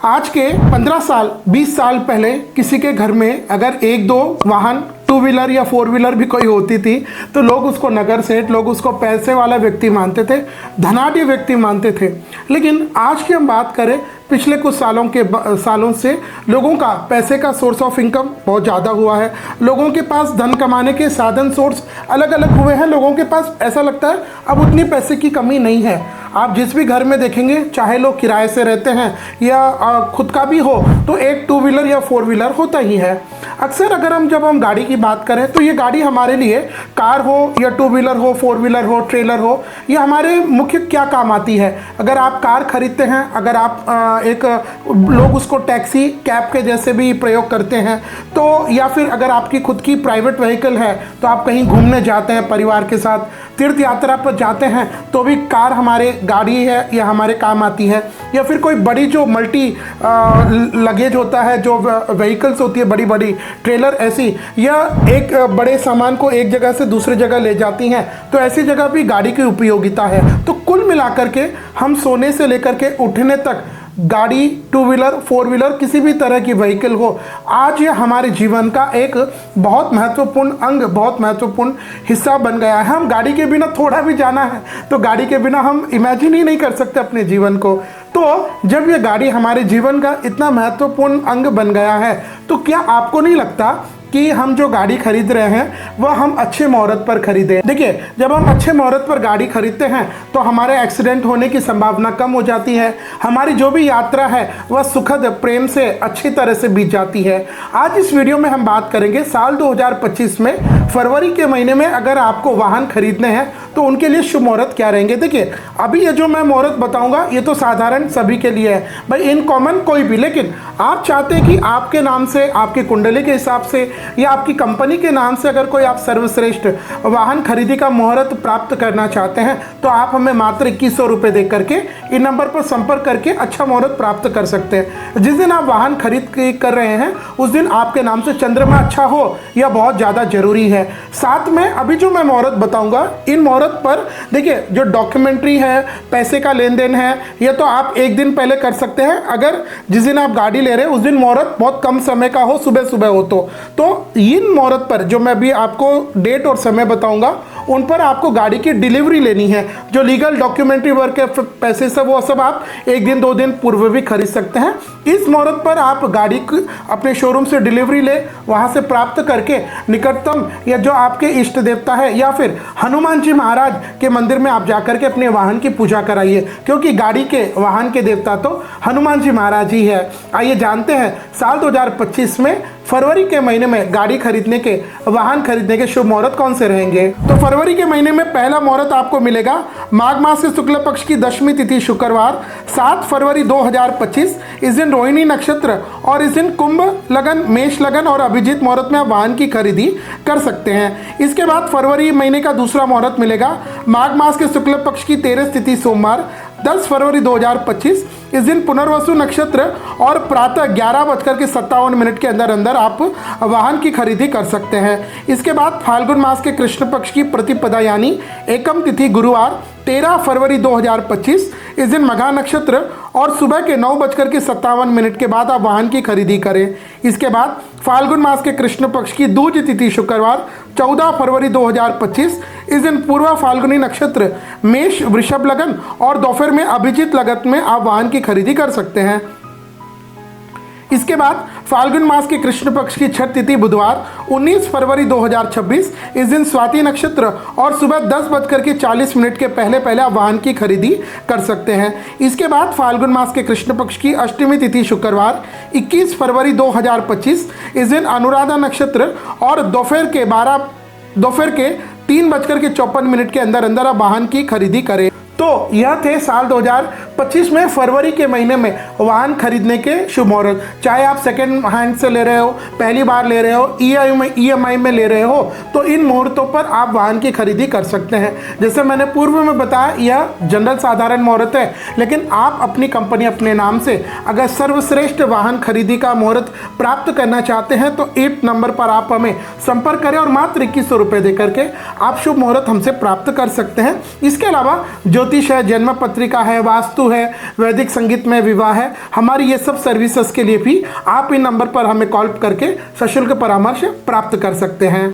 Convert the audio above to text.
आज के 15 साल 20 साल पहले किसी के घर में अगर एक दो वाहन टू व्हीलर या फोर व्हीलर भी कोई होती थी तो लोग उसको नगर सेठ, लोग उसको पैसे वाला व्यक्ति मानते थे, धनाढ्य व्यक्ति मानते थे। लेकिन आज की हम बात करें, पिछले कुछ सालों से लोगों का पैसे का सोर्स ऑफ इनकम बहुत ज़्यादा हुआ है। लोगों के पास धन कमाने के साधन सोर्स अलग अलग हुए हैं। लोगों के पास ऐसा लगता है अब उतनी पैसे की कमी नहीं है। आप जिस भी घर में देखेंगे, चाहे लोग किराए से रहते हैं या खुद का भी हो, तो एक टू व्हीलर या फोर व्हीलर होता ही है। अक्सर अगर जब हम गाड़ी की बात करें तो ये गाड़ी हमारे लिए कार हो या टू व्हीलर हो, फोर व्हीलर हो, ट्रेलर हो, ये हमारे मुख्य क्या काम आती है। अगर आप कार खरीदते हैं, अगर आप लोग उसको टैक्सी कैब के जैसे भी प्रयोग करते हैं, तो या फिर अगर आपकी खुद की प्राइवेट व्हीकल है तो आप कहीं घूमने जाते हैं परिवार के साथ, तीर्थ यात्रा पर जाते हैं, तो भी कार हमारे गाड़ी है या हमारे काम आती है। या फिर कोई बड़ी जो मल्टी लगेज होता है, जो व्हीकल्स होती है, बड़ी बड़ी ट्रेलर ऐसी, या एक बड़े सामान को एक जगह से दूसरी जगह ले जाती हैं, तो ऐसी जगह भी गाड़ी की उपयोगिता है। तो कुल मिलाकर के हम सोने से लेकर के उठने तक गाड़ी, टू व्हीलर, फोर व्हीलर, किसी भी तरह की व्हीकल हो, आज ये हमारे जीवन का एक बहुत महत्वपूर्ण अंग, बहुत महत्वपूर्ण हिस्सा बन गया है। हम गाड़ी के बिना थोड़ा भी जाना है तो गाड़ी के बिना हम इमेजिन ही नहीं कर सकते अपने जीवन को। तो जब ये गाड़ी हमारे जीवन का इतना महत्वपूर्ण अंग बन गया है, तो क्या आपको नहीं लगता कि हम जो गाड़ी खरीद रहे हैं वह हम अच्छे मुहूर्त पर खरीदें। देखिए, जब हम अच्छे मुहूर्त पर गाड़ी खरीदते हैं तो हमारे एक्सीडेंट होने की संभावना कम हो जाती है। हमारी जो भी यात्रा है वह सुखद, प्रेम से, अच्छी तरह से बीत जाती है। आज इस वीडियो में हम बात करेंगे साल 2025 में फरवरी के महीने में अगर आपको वाहन खरीदने हैं तो उनके लिए शुभ मुहूर्त क्या रहेंगे। देखिए, अभी ये जो मैं मुहूर्त बताऊंगा ये तो साधारण सभी के लिए है भाई, इन कॉमन कोई भी, लेकिन आप चाहते हैं कि आपके नाम से, आपकी कुंडली के हिसाब से या आपकी कंपनी के नाम से अगर कोई आप सर्वश्रेष्ठ वाहन खरीदी का मुहूर्त प्राप्त करना चाहते हैं तो आप हमें मात्र 2100 रुपये दे करके इन नंबर पर संपर्क करके अच्छा मुहूर्त प्राप्त कर सकते हैं। जिस दिन आप वाहन खरीद कर रहे हैं उस दिन आपके नाम से चंद्रमा अच्छा हो यह बहुत ज़्यादा जरूरी है। साथ में अभी जो मैं मुहूर्त बताऊंगा, इन मुहूर्त पर देखिए, जो डॉक्यूमेंट्री है, पैसे का लेन देन है, यह तो आप एक दिन पहले कर सकते हैं। अगर जिस दिन आप गाड़ी ले रहे हैं उस दिन मुहूर्त बहुत कम समय का हो, सुबह सुबह हो, तो इन मुहूर्त पर जो मैं अभी आपको डेट और समय बताऊंगा उन पर आपको गाड़ी की डिलीवरी लेनी है। जो लीगल डॉक्यूमेंट्री वर्क है, पैसे सब, वो सब आप एक दिन दो दिन पूर्व भी खरीद सकते हैं। इस मुहूर्त पर आप गाड़ी अपने शोरूम से डिलीवरी ले, वहां से प्राप्त करके निकटतम या जो आपके इष्ट देवता है या फिर हनुमान जी महाराज के मंदिर में आप जाकर के अपने वाहन की पूजा कराइए, क्योंकि गाड़ी के वाहन के देवता तो हनुमान जी महाराज ही है। आइए जानते हैं साल 2025 में फरवरी के महीने में गाड़ी खरीदने के, वाहन खरीदने के शुभ मुहूर्त कौन से रहेंगे। तो फरवरी के महीने में पहला मुहूर्त आपको मिलेगा माघ मास के शुक्ल पक्ष की 10वीं तिथि शुक्रवार, 7 फरवरी 2025। इस दिन रोहिणी नक्षत्र और इस दिन कुंभ लगन, मेष लगन और अभिजीत मुहूर्त में आप वाहन की खरीदी कर सकते हैं। इसके बाद फरवरी महीने का दूसरा मुहूर्त मिलेगा माघ मास के शुक्ल पक्ष की 13 तिथि सोमवार, 10 फरवरी 2025। इस दिन पुनर्वसु नक्षत्र और प्रातः 11:57 के अंदर अंदर आप वाहन की खरीदी कर सकते हैं। इसके बाद फाल्गुन मास के कृष्ण पक्ष की प्रतिपदा यानी एकम तिथि गुरुवार, 13 फरवरी 2025। इस दिन मघा नक्षत्र और सुबह के 9:57 के बाद आप वाहन की खरीदी करें। इसके बाद फाल्गुन मास के कृष्ण पक्ष की दूज तिथि शुक्रवार, 14 फरवरी 2025। इस दिन पूर्व फाल्गुनी नक्षत्र, मेष वृषभ लगन और दोपहर में अभिजीत लगन में आप वाहन की खरीदी कर सकते हैं। इसके बाद फाल्गुन मास के कृष्ण पक्ष की छठ तिथि बुधवार, 19 फरवरी 2026। इस दिन स्वाति नक्षत्र और सुबह 10:40 के पहले आप वाहन की खरीदी कर सकते हैं। इसके बाद फाल्गुन मास के कृष्ण पक्ष की अष्टमी तिथि शुक्रवार, 21 फरवरी 2025। इस दिन अनुराधा नक्षत्र और दोपहर के 3:54 के अंदर अंदर आप वाहन की खरीदी करें। तो यह थे साल 2025 में फरवरी के महीने में वाहन खरीदने के शुभ मुहूर्त। चाहे आप सेकेंड हैंड से ले रहे हो, पहली बार ले रहे हो, ईएमआई में ले रहे हो, तो इन मुहूर्तों पर आप वाहन की खरीदी कर सकते हैं। जैसे मैंने पूर्व में बताया, यह जनरल साधारण मुहूर्त है, लेकिन आप अपनी कंपनी, अपने नाम से अगर सर्वश्रेष्ठ वाहन खरीदी का मुहूर्त प्राप्त करना चाहते हैं तो इस नंबर पर आप हमें संपर्क करें और मात्र 2100 रुपये दे करके आप शुभ मुहूर्त हमसे प्राप्त कर सकते हैं। इसके अलावा ज्योतिष है, जन्म पत्रिका है, वास्तु वास्तु है, वैदिक संगीत में विवाह है, हमारी ये सब सर्विसेज के लिए भी आप इन नंबर पर हमें कॉल करके सशुल्क परामर्श प्राप्त कर सकते हैं।